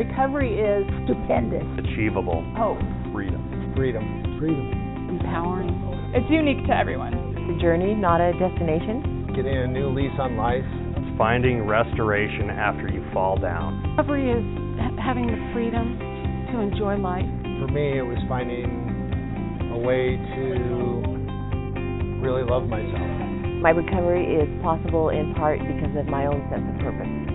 Recovery is stupendous. Achievable. Hope. Freedom. Empowering. It's unique to everyone. It's a journey, not a destination. Getting a new lease on life. Finding restoration after you fall down. Recovery is having the freedom to enjoy life. For me, it was finding a way to really love myself. My recovery is possible in part because of my own sense of purpose.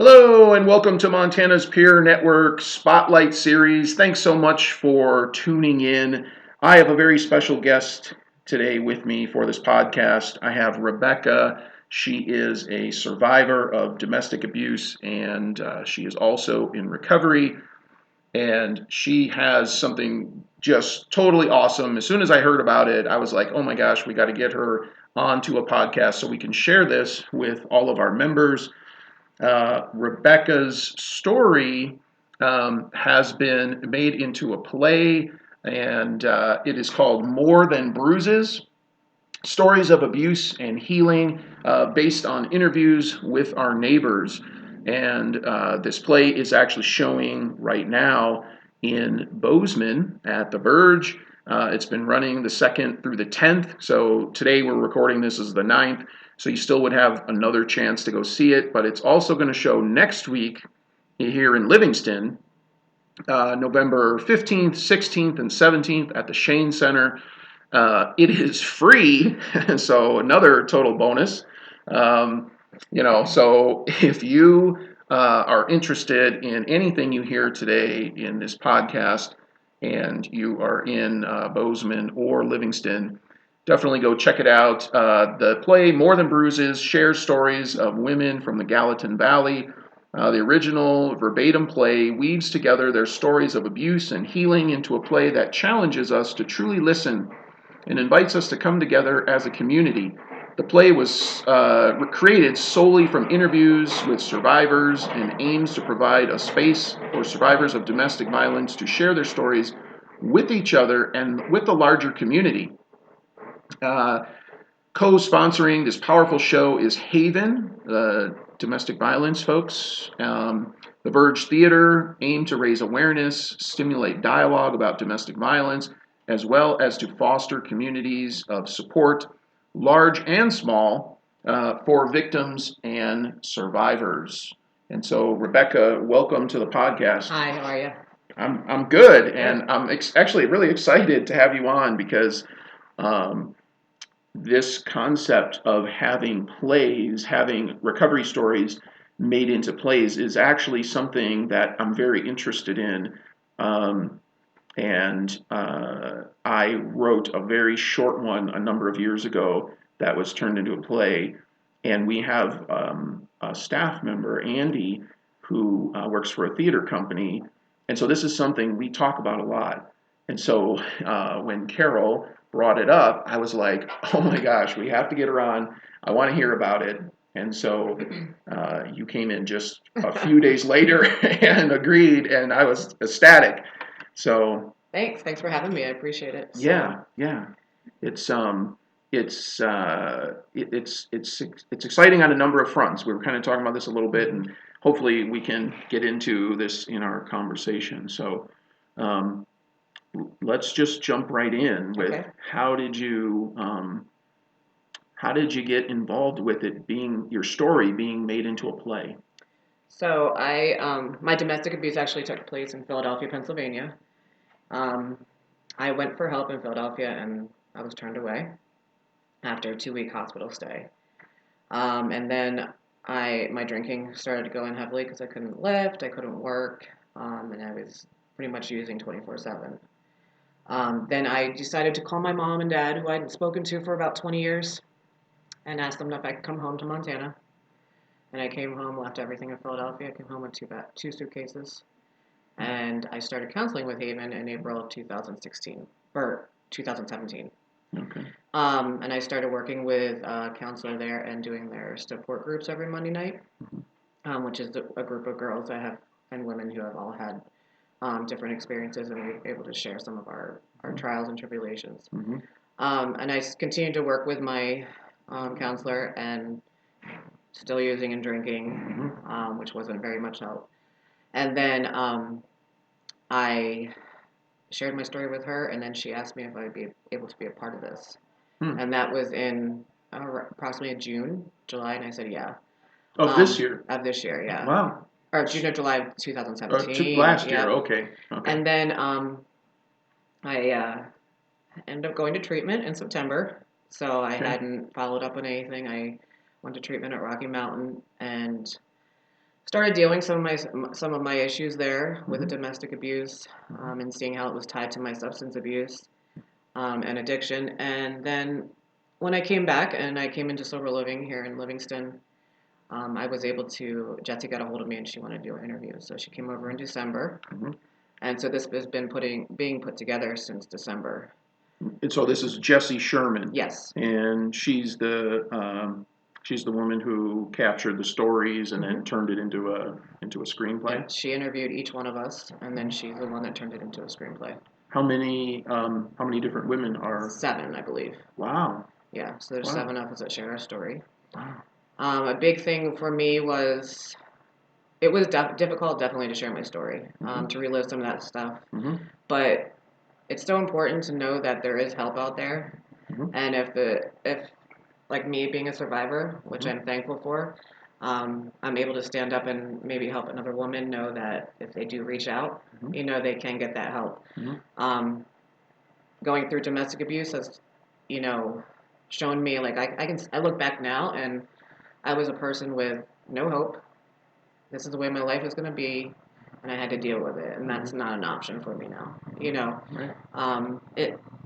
Hello and welcome to Montana's Peer Network Spotlight Series. Thanks so much for tuning in. I have a very special guest today with me for this podcast. I have Rebecca. She is a survivor of domestic abuse and she is also in recovery. And she has something just totally awesome. As soon as I heard about it, I was like, oh my gosh, we got to get her onto a podcast so we can share this with all of our members. Rebecca's story has been made into a play, and it is called More Than Bruises, Stories of Abuse and Healing, based on interviews with our neighbors. And this play is actually showing right now in Bozeman at the Verge. It's been running the 2nd through the 10th, so today we're recording this as the 9th. So you still would have another chance to go see it, but it's also going to show next week here in Livingston, November 15th, 16th, and 17th at the Shane Center. It is free, so another total bonus. So if you are interested in anything you hear today in this podcast and you are in Bozeman or Livingston, definitely go check it out. The play, More Than Bruises, shares stories of women from the Gallatin Valley. The original verbatim play weaves together their stories of abuse and healing into a play that challenges us to truly listen and invites us to come together as a community. The play was created solely from interviews with survivors and aims to provide a space for survivors of domestic violence to share their stories with each other and with the larger community. Co-sponsoring this powerful show is Haven, domestic violence folks. The Verge Theater aim to raise awareness, stimulate dialogue about domestic violence, as well as to foster communities of support, large and small, for victims and survivors. And so, Rebecca, welcome to the podcast. Hi, how are you? I'm good, and I'm actually really excited to have you on because this concept of having plays, having recovery stories made into plays is actually something that I'm very interested in. I wrote a very short one a number of years ago that was turned into a play. And we have a staff member, Andy, who works for a theater company. And so this is something we talk about a lot. And so when Carol brought it up, I was like, oh my gosh, we have to get her on. I want to hear about it. And so you came in just a few days later and agreed, and I was ecstatic. So Thanks for having me. I appreciate it. So. Yeah. It's exciting on a number of fronts. We were kind of talking about this a little bit, and hopefully we can get into this in our conversation. So let's just jump right in with how did you get involved with it your story being made into a play? So my domestic abuse actually took place in Philadelphia, Pennsylvania. I went for help in Philadelphia and I was turned away after a 2-week hospital stay. And then my drinking started going heavily because I couldn't lift, I couldn't work, and I was pretty much using 24/7. Then I decided to call my mom and dad, who I hadn't spoken to for about 20 years, and asked them if I could come home to Montana. And I came home, left everything in Philadelphia. I came home with two suitcases. And I started counseling with Haven in April of 2017. Okay. And I started working with a counselor there and doing their support groups every Monday night, which is a group of girls and women who have all had different experiences, and we're able to share some of our trials and tribulations. Mm-hmm. And I continued to work with my counselor and still using and drinking, which wasn't very much help. And then I shared my story with her, and then she asked me if I'd be able to be a part of this. And that was in approximately July, and I said yeah. Of this year? Of this year, yeah. Wow. Or June or July of 2017. Last year, yeah. okay. And then I ended up going to treatment in September, so I hadn't followed up on anything. I went to treatment at Rocky Mountain and started dealing some of my issues there with the domestic abuse, and seeing how it was tied to my substance abuse and addiction. And then when I came back and I came into sober living here in Livingston, I was able to, Jessie got a hold of me and she wanted to do an interview. So she came over in December. And so this has been being put together since December. And so this is Jessie Sherman. Yes. And she's the woman who captured the stories and then turned it into a screenplay. Yeah, she interviewed each one of us, and then she's the one that turned it into a screenplay. How many different women are? 7, I believe. Wow. Yeah, so there's 7 of us that share our story. Wow. A big thing for me was, it was difficult definitely to share my story, to relive some of that stuff. But it's so important to know that there is help out there, and if like me being a survivor, which I'm thankful for, I'm able to stand up and maybe help another woman know that if they do reach out, they can get that help. Going through domestic abuse has, shown me, like, I look back now and I was a person with no hope. This is the way my life is going to be, and I had to deal with it, and that's not an option for me now.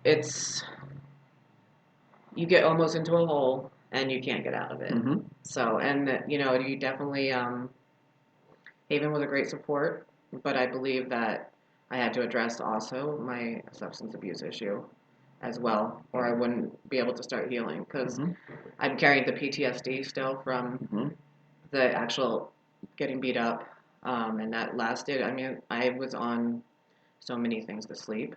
It's you get almost into a hole and you can't get out of it. So, and you definitely, Haven was a great support, but I believe that I had to address also my substance abuse issue as well, or I wouldn't be able to start healing, because I'm carrying the PTSD still from the actual getting beat up, and that lasted. I mean, I was on so many things to sleep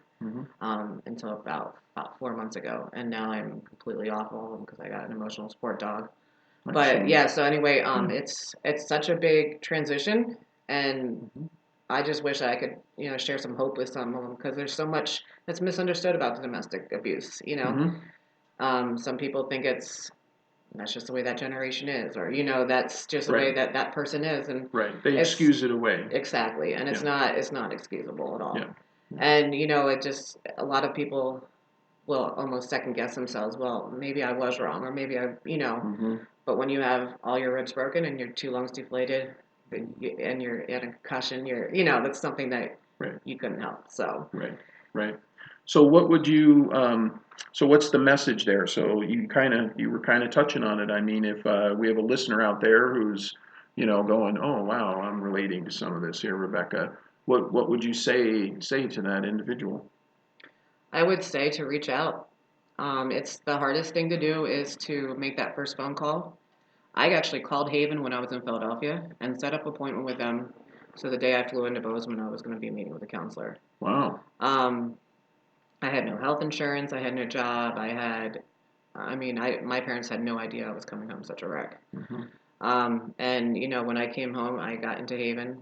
until about 4 months ago, and now I'm completely off all of them because I got an emotional support dog. But yeah, so anyway, it's such a big transition, and I just wish I could share some hope with some of them, because there's so much that's misunderstood about the domestic abuse. Some people think that's just the way that generation is, or that's just the way that person is, and they excuse it away. Exactly, and it's not excusable at all. And it just, a lot of people will almost second guess themselves. Well, maybe I was wrong, or maybe but when you have all your ribs broken and your 2 lungs deflated, and you're in a concussion, that's something that you couldn't help. So right. So what would you? So what's the message there? So you were kind of touching on it. I mean, if we have a listener out there who's going, oh wow, I'm relating to some of this here, Rebecca. What would you say to that individual? I would say to reach out. It's the hardest thing to do is to make that first phone call. I actually called Haven when I was in Philadelphia and set up an appointment with them. So the day I flew into Bozeman, I was going to be meeting with a counselor. Wow. I had no health insurance. I had no job. My parents had no idea I was coming home such a wreck. And when I came home, I got into Haven,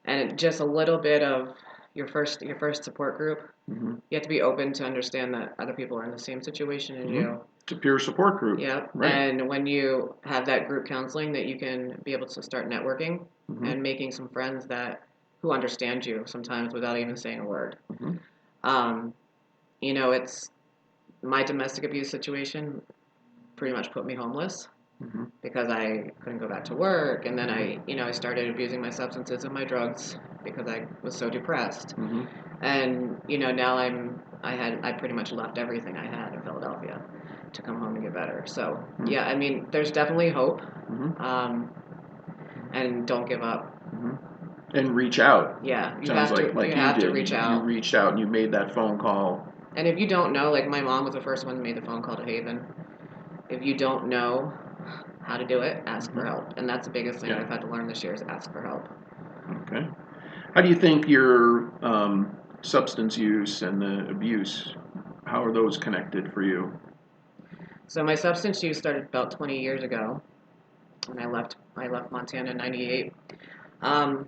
and just a little bit of your first support group. You have to be open to understand that other people are in the same situation as you. It's a peer support group. Yep. Right. And when you have that group counseling, that you can be able to start networking and making some friends who understand you sometimes without even saying a word. It's my domestic abuse situation pretty much put me homeless because I couldn't go back to work, and then I started abusing my substances and my drugs because I was so depressed. And now I pretty much left everything I had in Philadelphia to come home and get better. So yeah, I mean, there's definitely hope, and don't give up. And reach out. Yeah, you Sounds have to. Like you have did. to reach out. You reached out and you made that phone call. And if you don't know, like my mom was the first one who made the phone call to Haven. If you don't know how to do it, ask for help. And that's the biggest thing I've had to learn this year is ask for help. Okay. How do you think your substance use and the abuse, how are those connected for you? So my substance use started about 20 years ago, when I left Montana in '98. I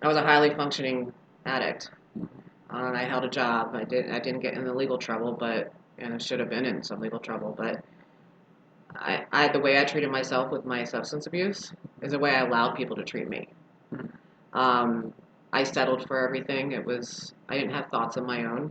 was a highly functioning addict. I held a job. I didn't get into legal trouble, and I should have been in some legal trouble. But the way I treated myself with my substance abuse is the way I allowed people to treat me. I settled for everything. I didn't have thoughts of my own.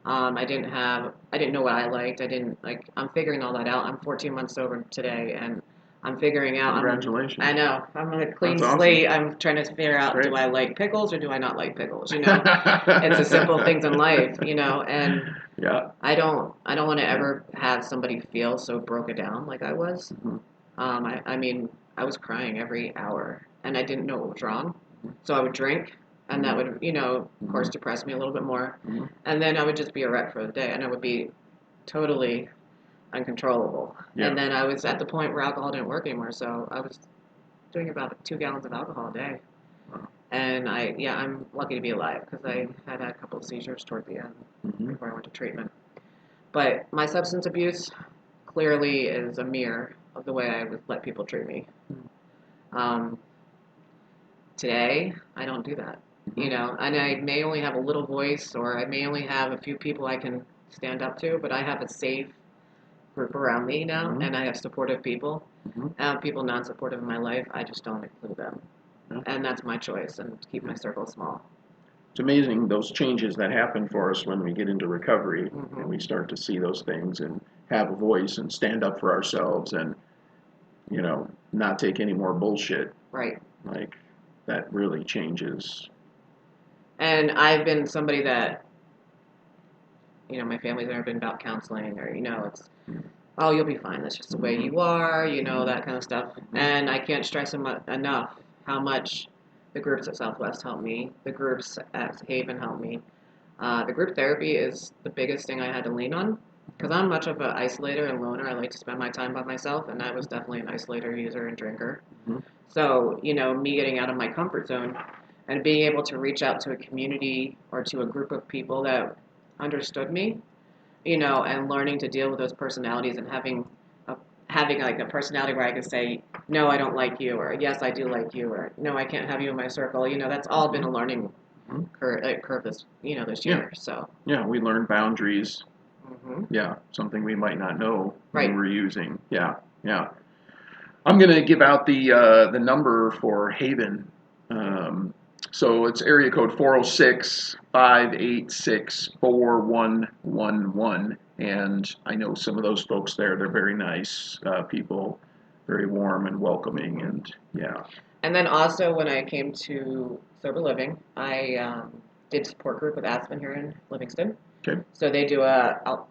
I didn't know what I liked. I'm figuring all that out. I'm 14 months sober today, and I'm figuring out. Congratulations. I know. I'm on a clean That's awesome. slate. I'm trying to figure out, Great. do I like pickles or do I not like pickles? You know, it's the simple things in life, you know, and Yeah. I don't want to ever have somebody feel so broken down like I was. I mean, I was crying every hour, and I didn't know what was wrong. So I would drink, and that would, you know, of course, depress me a little bit more. And then I would just be a wreck for the day, and I would be totally uncontrollable. Yeah. And then I was at the point where alcohol didn't work anymore, so I was doing about 2 gallons of alcohol a day. Wow. And I'm lucky to be alive because I had a couple of seizures toward the end before I went to treatment. But my substance abuse clearly is a mirror of the way I would let people treat me. Today, I don't do that, you know, and I may only have a little voice, or I may only have a few people I can stand up to, but I have a safe group around me now, and I have supportive people. I have people non-supportive in my life. I just don't include them, and that's my choice, and keep my circle small. It's amazing those changes that happen for us when we get into recovery and we start to see those things and have a voice and stand up for ourselves and, you know, not take any more bullshit. Right. Like, that really changes. And I've been somebody that, you know, my family's never been about counseling, or, you know, it's, oh, you'll be fine. That's just the way you are, you know, that kind of stuff. And I can't stress enough how much the groups at Southwest helped me, the groups at Haven helped me. The group therapy is the biggest thing I had to lean on, because I'm much of an isolator and loner. I like to spend my time by myself, and I was definitely an isolator, user, and drinker. So, you know, me getting out of my comfort zone and being able to reach out to a community or to a group of people that understood me, you know, and learning to deal with those personalities and having like a personality where I can say, no, I don't like you, or yes, I do like you, or no, I can't have you in my circle. You know, that's all been a learning curve this year. So yeah, we learn boundaries. Yeah, something we might not know when we're using. Yeah. I'm going to give out the number for Haven. So it's area code 406-586-4111. And I know some of those folks there. They're very nice people, very warm and welcoming. And yeah. And then also when I came to Sober Living, I did support group with Aspen here in Livingston. Okay. So they do a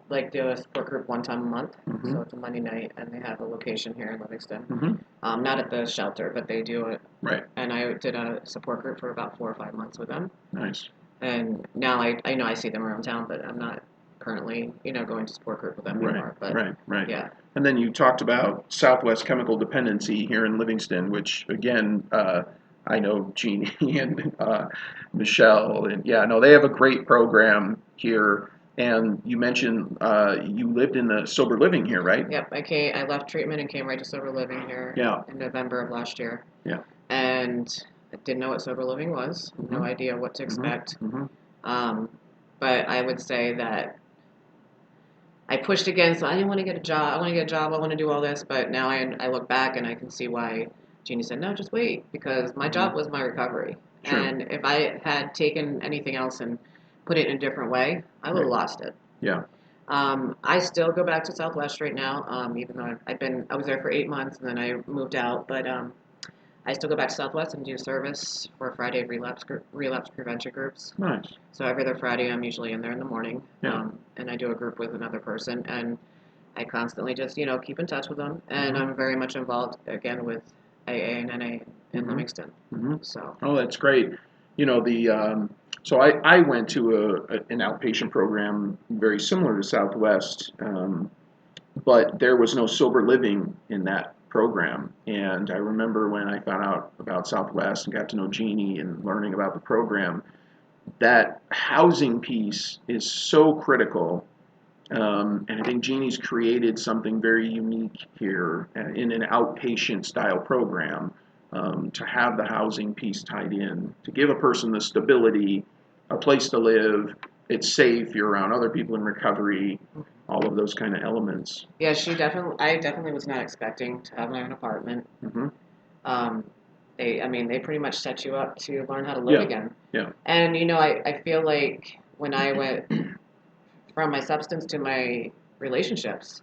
support group one time a month. So it's a Monday night, and they have a location here in Livingston. Not at the shelter, but they do it. Right. And I did a support group for about 4 or 5 months with them. Nice. And now I know I see them around town, but I'm not currently, you know, going to support group with them anymore. But Right. Yeah. And then you talked about Southwest Chemical Dependency here in Livingston, which again, I know Jeannie and Michelle, and they have a great program here. And you mentioned you lived in the Sober Living here, right? Yep, I left treatment and came right to Sober Living here in November of last year. Yeah. And I didn't know what Sober Living was, no idea what to expect. But I would say that I pushed again, so I didn't want to get a job. I want to do all this. But now I look back and I can see why Jeannie said, no, just wait, because my job was my recovery. Sure. And if I had taken anything else and put it in a different way, I would have lost it. Yeah. I still go back to Southwest right now, even though I was there for 8 months and then I moved out. But I still go back to Southwest and do service for Friday relapse prevention groups. Nice. So every other Friday, I'm usually in there in the morning, Yeah. and I do a group with another person, and I constantly just keep in touch with them, and I'm very much involved again with AA and NA in Livingston. So. Oh, that's great. You know, so I went to an outpatient program very similar to Southwest, but there was no Sober Living in that program. And I remember when I found out about Southwest and got to know Jeannie and learning about the program, that housing piece is so critical. And I think Jeannie's created something very unique here in an outpatient style program, to have the housing piece tied in, to give a person the stability, a place to live, it's safe, you're around other people in recovery, all of those kind of elements. Yeah, I definitely was not expecting to have my own apartment. Hmm. They pretty much set you up to learn how to live Yeah. again. Yeah. And, I feel like when I went from my substance to my relationships,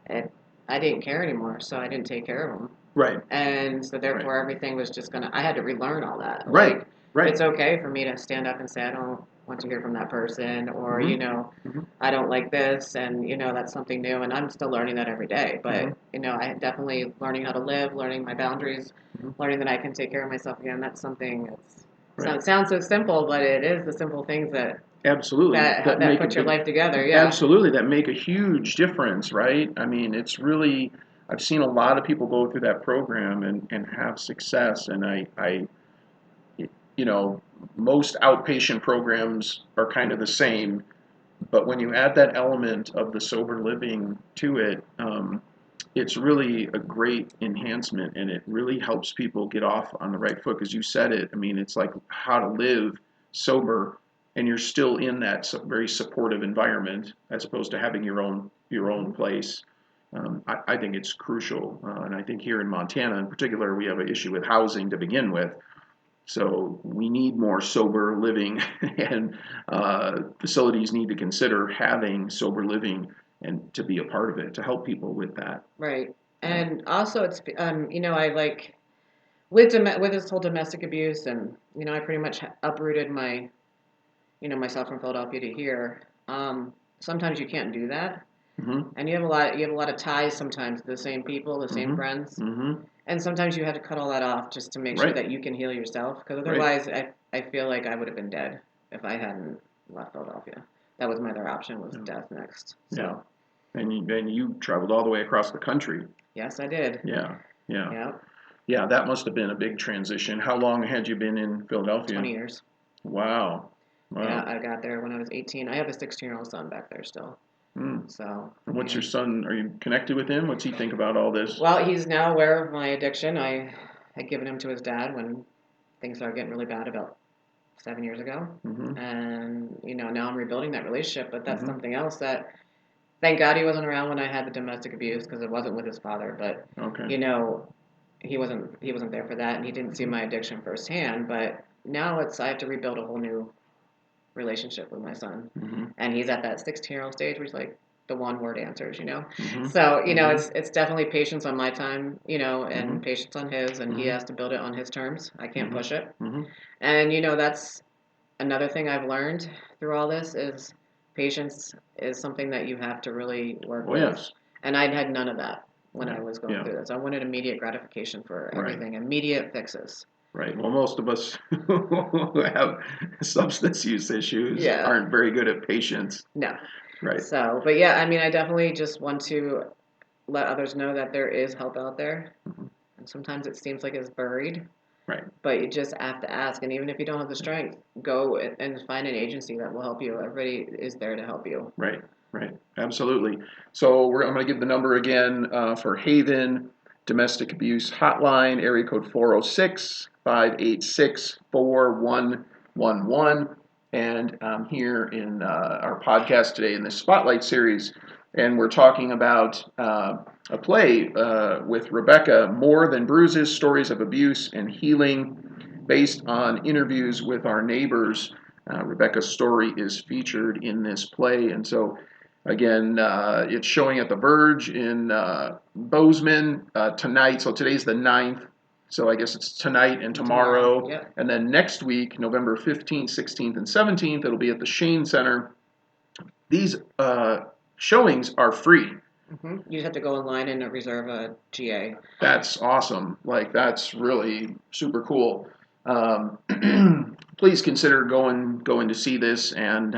I didn't care anymore, so I didn't take care of them. Right. And so therefore everything was just I had to relearn all that. Right. Like, Right. it's okay for me to stand up and say, I don't want to hear from that person, or, Mhm. I don't like this, and, that's something new, and I'm still learning that every day. But, Mhm. I definitely learning how to live, learning my boundaries, Mhm. learning that I can take care of myself again. That's something Right. sounds so simple, but it is the simple things that Absolutely. that make put a your big- life together. Yeah. Absolutely, that make a huge difference, right? I mean, it's really, I've seen a lot of people go through that program and have success, and most outpatient programs are kind of the same, but when you add that element of the sober living to it, it's really a great enhancement, and it really helps people get off on the right foot, because you said it. I mean, it's like how to live sober, and you're still in that very supportive environment, as opposed to having your own place. I think it's crucial, and I think here in Montana in particular, we have an issue with housing to begin with. So we need more sober living, and facilities need to consider having sober living and to be a part of it, to help people with that. Right. And also it's, I like, with this whole domestic abuse, and, I pretty much uprooted myself from Philadelphia to here. Sometimes you can't do that. Mm-hmm. And you have a lot of ties sometimes to the same people, the same Mm-hmm. friends. Mm-hmm. And sometimes you have to cut all that off just to make sure Right. that you can heal yourself. Because Right. otherwise, I feel like I would have been dead if I hadn't left Philadelphia. That was my other option, was death next. So, And you traveled all the way across the country. yes, I did. Yeah. Yeah, Yeah, that must have been a big transition. How long had you been in Philadelphia? 20 years. Wow. Yeah, I got there when I was 18. I have a 16-year-old son back there still. Mm. So. And what's yeah. your son? Are you connected with him? What's he think about all this? Well, he's now aware of my addiction. I had given him to his dad when things started getting really bad about 7 years ago. Mm-hmm. And, now I'm rebuilding that relationship, but that's Mhm. something else that, thank God he wasn't around when I had the domestic abuse, because it wasn't with his father, but, Okay. he wasn't there for that, and he didn't see my addiction firsthand, but now I have to rebuild a whole new relationship with my son. Mm-hmm. And he's at that 16-year-old stage where he's like the one-word answers, Mm-hmm. So, Mhm. it's definitely patience on my time, and Mhm. patience on his, and he Mhm. has to build it on his terms. I can't Mhm. push it. Mm-hmm. And, that's another thing I've learned through all this is patience is something that you have to really work Oh, with. yes. And I had none of that when I Yeah. was going Yeah. through this. I wanted immediate gratification for Right. everything, immediate fixes. Right. Well, most of us who have substance use issues Yeah. aren't very good at patience. No. Right. So, but yeah, I definitely just want to let others know that there is help out there. Mhm. And sometimes it seems like it's buried. Right. But you just have to ask. And even if you don't have the strength, go and find an agency that will help you. Everybody is there to help you. Right. Right. Absolutely. So I'm going to give the number again for Haven Domestic Abuse Hotline, area code 406-586-4111. And I'm here in our podcast today in this Spotlight series, and we're talking about a play with Rebecca, More Than Bruises, Stories of Abuse and Healing, based on interviews with our neighbors. Rebecca's story is featured in this play, and so again, it's showing at the Verge in Bozeman tonight. So today's the 9th. So I guess it's tonight and tomorrow. Yep. And then next week, November 15th, 16th, and 17th, it'll be at the Shane Center. These showings are free. Mm-hmm. You just have to go online and reserve a GA. That's awesome. Like, that's really super cool. Please consider going to see this. And,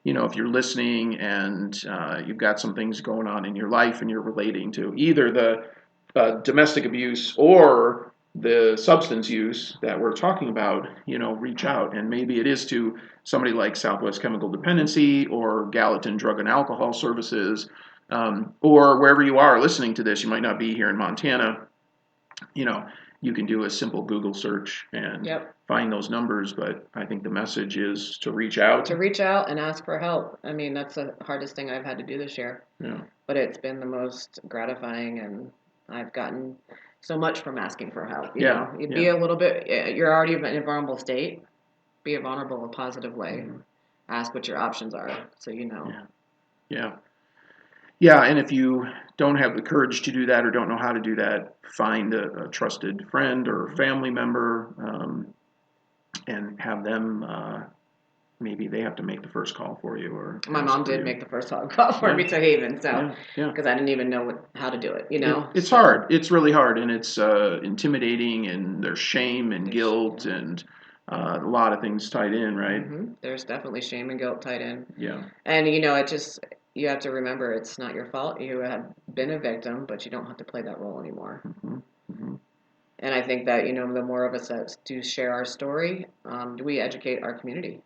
if you're listening and you've got some things going on in your life and you're relating to either the domestic abuse or the substance use that we're talking about, reach out. And maybe it is to somebody like Southwest Chemical Dependency or Gallatin Drug and Alcohol Services, or wherever you are listening to this. You might not be here in Montana. You can do a simple Google search and find those numbers. But I think the message is to reach out. To reach out and ask for help. I mean, that's the hardest thing I've had to do this year. Yeah. But it's been the most gratifying, and I've gotten so much from asking for help. You know, you'd be a little bit, you're already in a vulnerable state. Be a vulnerable, a positive way. Mm-hmm. Ask what your options are, so you know. Yeah, and if you don't have the courage to do that or don't know how to do that, find a trusted friend or family member, and have them. Maybe they have to make the first call for you, or my mom did make the first call for me to Haven, so because I didn't even know how to do it. It's hard. It's really hard, and it's intimidating, and there's shame and guilt and a lot of things tied in, right? Mm-hmm. There's definitely shame and guilt tied in. Yeah, and you have to remember it's not your fault. You have been a victim, but you don't have to play that role anymore. Mm-hmm. Mm-hmm. And I think that the more of us that do share our story, we educate our community.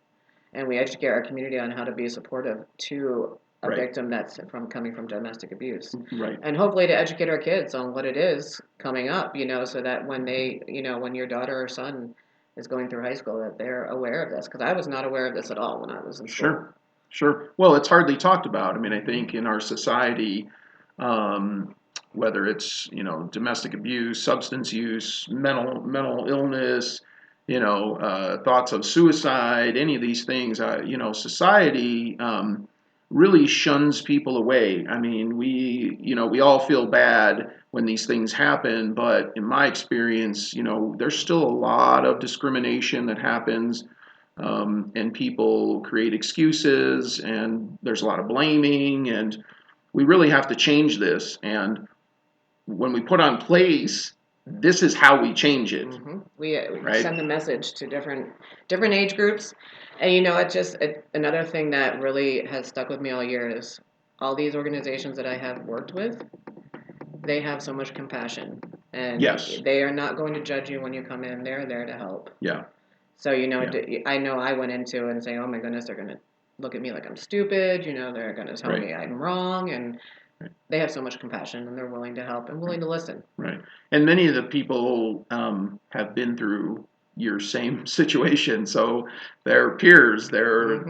And we educate our community on how to be supportive to a victim that's coming from domestic abuse. Right. And hopefully to educate our kids on what it is coming up, so that when they, when your daughter or son is going through high school, that they're aware of this. Because I was not aware of this at all when I was in school. Sure. Well, it's hardly talked about. I mean, I think in our society, whether it's, domestic abuse, substance use, mental illness, thoughts of suicide, any of these things, society really shuns people away. I mean, we all feel bad when these things happen, but in my experience, there's still a lot of discrimination that happens, and people create excuses, and there's a lot of blaming, and we really have to change this. And when we put on place, this is how we change it. Mm-hmm. We send a message to different age groups. And, it's just another thing that really has stuck with me all year is all these organizations that I have worked with, they have so much compassion. And they are not going to judge you when you come in. They're there to help. Yeah. So, I know I went into it and saying, oh, my goodness, they're going to look at me like I'm stupid. They're going to tell me I'm wrong. And they have so much compassion, and they're willing to help and willing to listen. Right. And many of the people have been through your same situation. So they're peers. They're,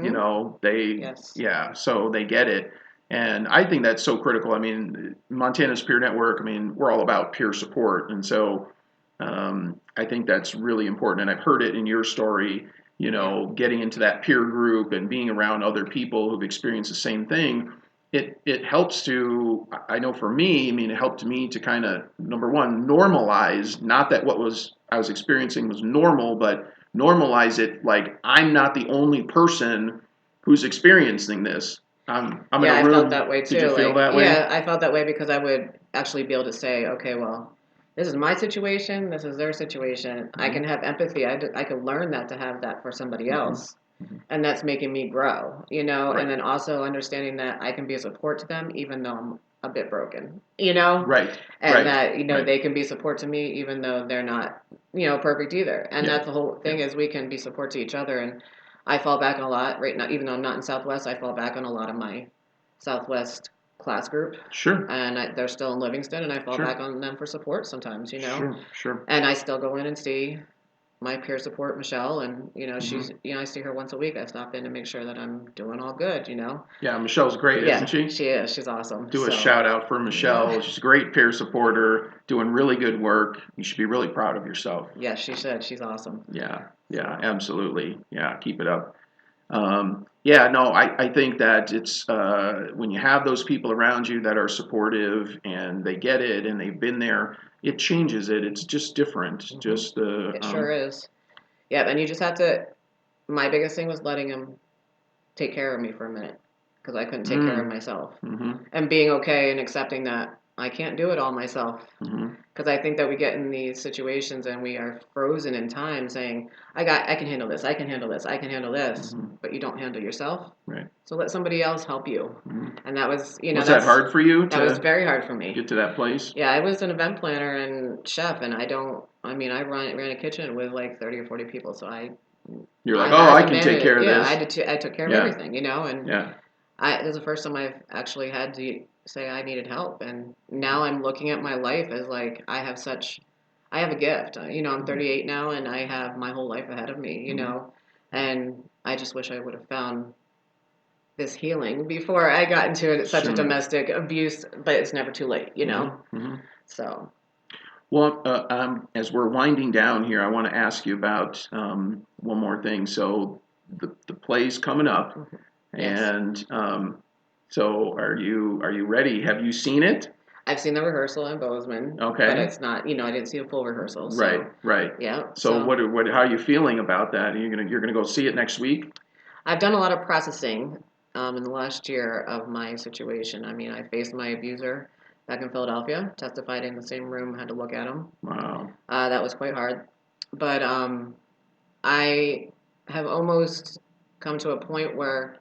so they get it. And I think that's so critical. I mean, Montana's Peer Network, we're all about peer support. And so I think that's really important. And I've heard it in your story, getting into that peer group and being around other people who've experienced the same thing. It helps to, I know for me, it helped me to kind of, number one, normalize, not that what I was experiencing was normal, but normalize it like I'm not the only person who's experiencing this. I'm in a room. I felt that way too. Did you feel that way? Yeah, I felt that way because I would actually be able to say, okay, well, this is my situation, this is their situation. Mm-hmm. I can have empathy. I can learn that to have that for somebody else. Mm-hmm. And that's making me grow, and then also understanding that I can be a support to them even though I'm a bit broken, Right. And that, they can be support to me even though they're not, perfect either. And that's the whole thing is we can be support to each other. And I fall back on a lot right now, even though I'm not in Southwest, I fall back on a lot of my Southwest class group. Sure. And they're still in Livingston, and I fall back on them for support sometimes, Sure. And I still go in and see my peer support, Michelle, and, she's, I see her once a week. I stop in to make sure that I'm doing all good, Yeah, Michelle's great, isn't she? She is. She's awesome. Do a shout out for Michelle. Yeah. She's a great peer supporter, doing really good work. You should be really proud of yourself. Yes, she should. She's awesome. Yeah, absolutely. Yeah, keep it up. I think that it's when you have those people around you that are supportive and they get it and they've been there, it changes it. It's just different. Mm-hmm. It sure is. Yeah, and you just have to. My biggest thing was letting him take care of me for a minute because I couldn't take care of myself, and being okay and accepting that I can't do it all myself. Mhm. Because I think that we get in these situations and we are frozen in time saying, I can handle this, I can handle this, I can handle this, but you don't handle yourself. Right. So let somebody else help you. Mhm. And that was, Was that hard for you That was to very hard for me. get to that place? Yeah, I was an event planner and chef, and I ran a kitchen with like 30 or 40 people, so You're like, had I to can manage take care it. of this. I took care of Yeah. everything, and Yeah. this is the first time I've actually had to say I needed help, and now I'm looking at my life as like I have a gift. I'm 38 now, and I have my whole life ahead of me, and I just wish I would have found this healing before I got into such Sure. a domestic abuse, but it's never too late, Mhm. So. Well, as we're winding down here, I want to ask you about one more thing. So the play's coming up, Yes. and so are you ready? Have you seen it? I've seen the rehearsal in Bozeman. Okay. But it's not, I didn't see a full rehearsal. So, Right. Yeah. So what how are you feeling about that? You're gonna go see it next week? I've done a lot of processing in the last year of my situation. I mean, I faced my abuser back in Philadelphia, testified in the same room, had to look at him. Wow. That was quite hard. But I have almost come to a point where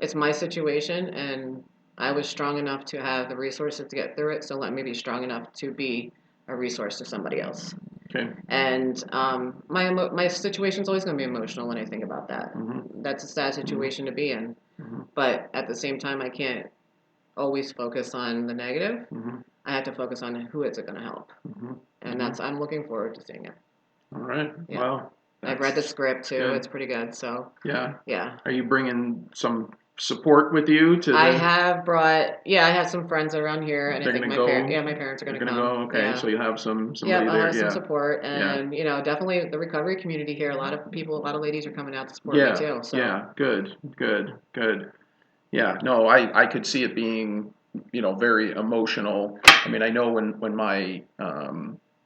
it's my situation, and I was strong enough to have the resources to get through it, so let me be strong enough to be a resource to somebody else. Okay. And my situation's always going to be emotional when I think about that. Mhm. That's a sad situation to be in. Mhm. But at the same time, I can't always focus on the negative. Mhm. I have to focus on who is it going to help. Mhm. And I'm looking forward to seeing it. All right. Yeah. Well, I've read the script too. good. It's pretty good. So Yeah. yeah. Are you bringing some support with you to I have some friends around here, and They're I think gonna go? my parents are going to You're come. gonna go? Okay. Yeah. So you'll have somebody Yeah, I'll there. have some Yeah. support, and definitely the recovery community here. A lot of ladies are coming out to support me too. So. Yeah. Good. Yeah. No, I could see it being, very emotional. I mean, I know when my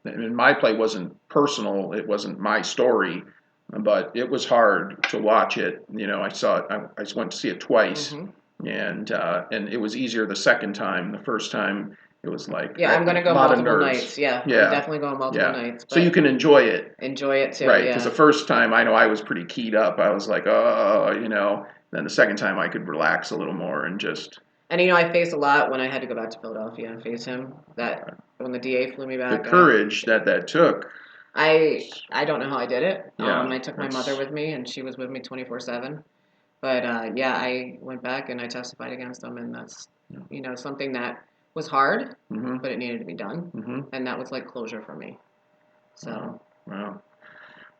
my play wasn't personal, it wasn't my story, but it was hard to watch it. I saw it. I went to see it twice, and it was easier the second time. The first time it was like I'm going to go multiple nights. Yeah, I'm definitely going multiple nights. So you can enjoy it. Enjoy it too. Right, because the first time I know I was pretty keyed up. I was like, Then the second time I could relax a little more and just. And I faced a lot when I had to go back to Philadelphia and face him. That when the DA flew me back. The courage that took. I don't know how I did it. Yeah, I took my mother with me, and she was with me 24/7. But I went back and I testified against him, and that's something that was hard, but it needed to be done, and that was like closure for me. So. Wow.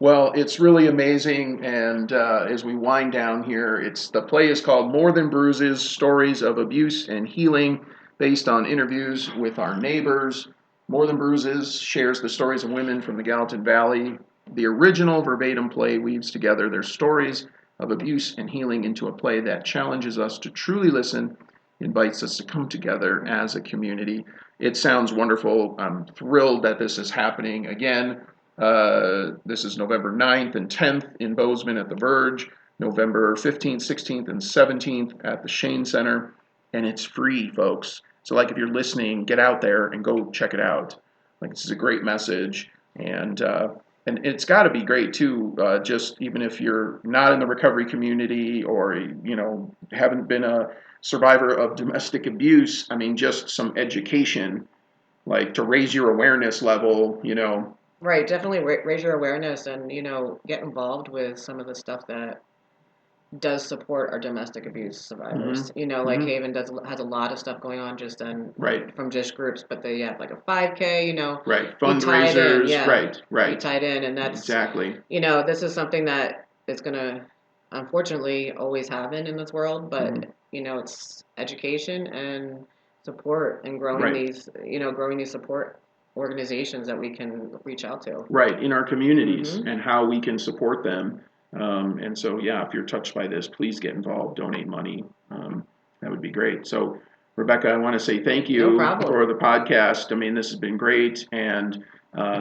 Well, it's really amazing, and as we wind down here, the play is called More Than Bruises, Stories of Abuse and Healing, based on interviews with our neighbors. More Than Bruises shares the stories of women from the Gallatin Valley. The original verbatim play weaves together their stories of abuse and healing into a play that challenges us to truly listen, invites us to come together as a community. It sounds wonderful. I'm thrilled that this is happening again. This is November 9th and 10th in Bozeman at the Verge, November 15th, 16th, and 17th at the Shane Center, and it's free, folks. So, if you're listening, get out there and go check it out. This is a great message, and it's got to be great too. Just even if you're not in the recovery community or haven't been a survivor of domestic abuse. I mean, just some education, to raise your awareness level. Right, definitely raise your awareness and, get involved with some of the stuff that does support our domestic abuse survivors. Haven has a lot of stuff going on just from just groups, but they have like a 5K, Right, fundraisers, be tied in, and that's exactly. This is something that is going to unfortunately always happen in this world, but it's education and support and growing these support organizations that we can reach out to. Right, in our communities and how we can support them. And so, if you're touched by this, please get involved, donate money. That would be great. So, Rebecca, I want to say thank you for the podcast. I mean, this has been great, and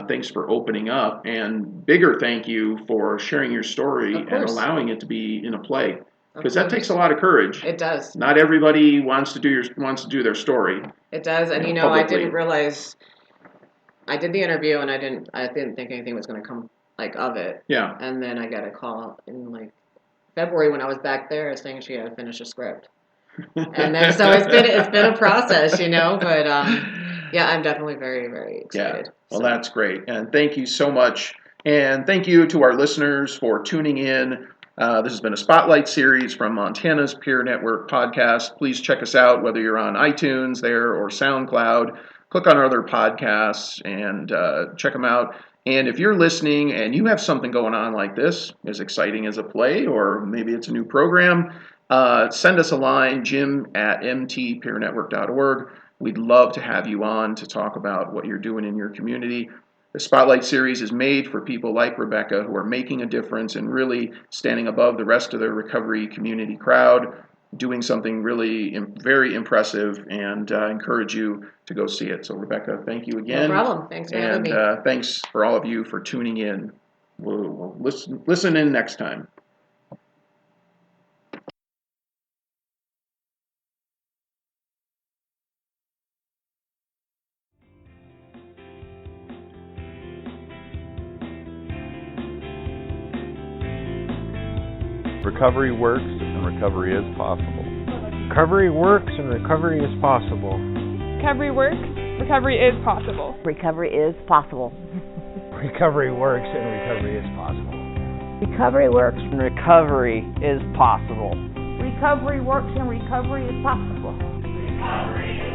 thanks for opening up. And bigger thank you for sharing your story and allowing it to be in a play. because that takes a lot of courage. It does. Not everybody wants to do their story. It does, and I publicly. didn't realize. I did the interview, and I didn't think anything was going to come of it. Yeah. And then I got a call in February when I was back there saying she had finished a script. And then so it's been a process, But yeah, I'm definitely very, very excited. Yeah. Well, that's great, and thank you so much, and thank you to our listeners for tuning in. This has been a Spotlight series from Montana's Peer Network podcast. Please check us out, whether you're on iTunes there or SoundCloud. Click on our other podcasts and check them out. And if you're listening and you have something going on like this, as exciting as a play, or maybe it's a new program, send us a line, jim@mtpeernetwork.org. We'd love to have you on to talk about what you're doing in your community. The Spotlight series is made for people like Rebecca who are making a difference and really standing above the rest of the recovery community crowd, doing something really very impressive, and encourage you to go see it. So, Rebecca, thank you again. No problem. Thanks for having me. And thanks for all of you for tuning in. We'll listen in next time. Recovery works and recovery is possible. Recovery works and recovery is possible. Recovery works, recovery is possible. Recovery is possible. Recovery works and recovery is possible. Recovery works. And recovery is possible. Recovery works and recovery is possible. Recovery